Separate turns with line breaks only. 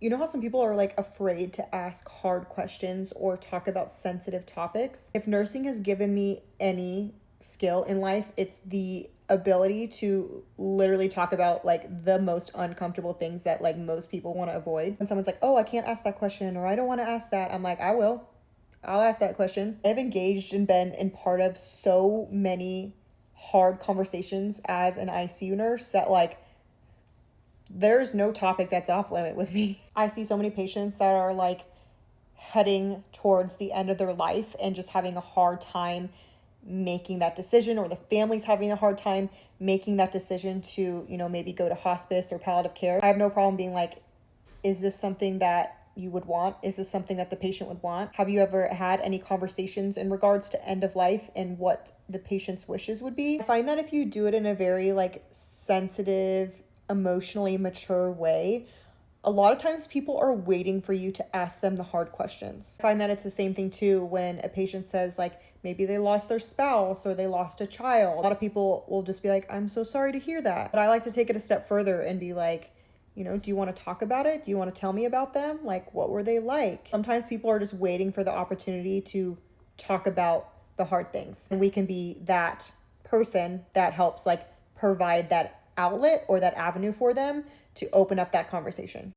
You know how some people are like afraid to ask hard questions or talk about sensitive topics? If nursing has given me any skill in life, it's the ability to literally talk about like the most uncomfortable things that like most people want to avoid. When someone's like, "Oh, I can't ask that question," or "I don't want to ask that," I'm like, "I will. I'll ask that question." I've engaged and been in part of so many hard conversations as an ICU nurse that like there's no topic that's off limit with me. I see so many patients that are like heading towards the end of their life and just having a hard time making that decision, or the family's having a hard time making that decision to, maybe go to hospice or palliative care. I have no problem being like, is this something that you would want? Is this something that the patient would want? Have you ever had any conversations in regards to end of life and what the patient's wishes would be? I find that if you do it in a very like sensitive, emotionally mature way, a lot of times people are waiting for you to ask them the hard questions. I find that it's the same thing too when a patient says like maybe they lost their spouse or they lost a child. A lot of people will just be like, "I'm so sorry to hear that." But I like to take it a step further and be like, do you want to talk about it? Do you want to tell me about them? Like, what were they like? Sometimes people are just waiting for the opportunity to talk about the hard things. And we can be that person that helps like provide that outlet or that avenue for them to open up that conversation.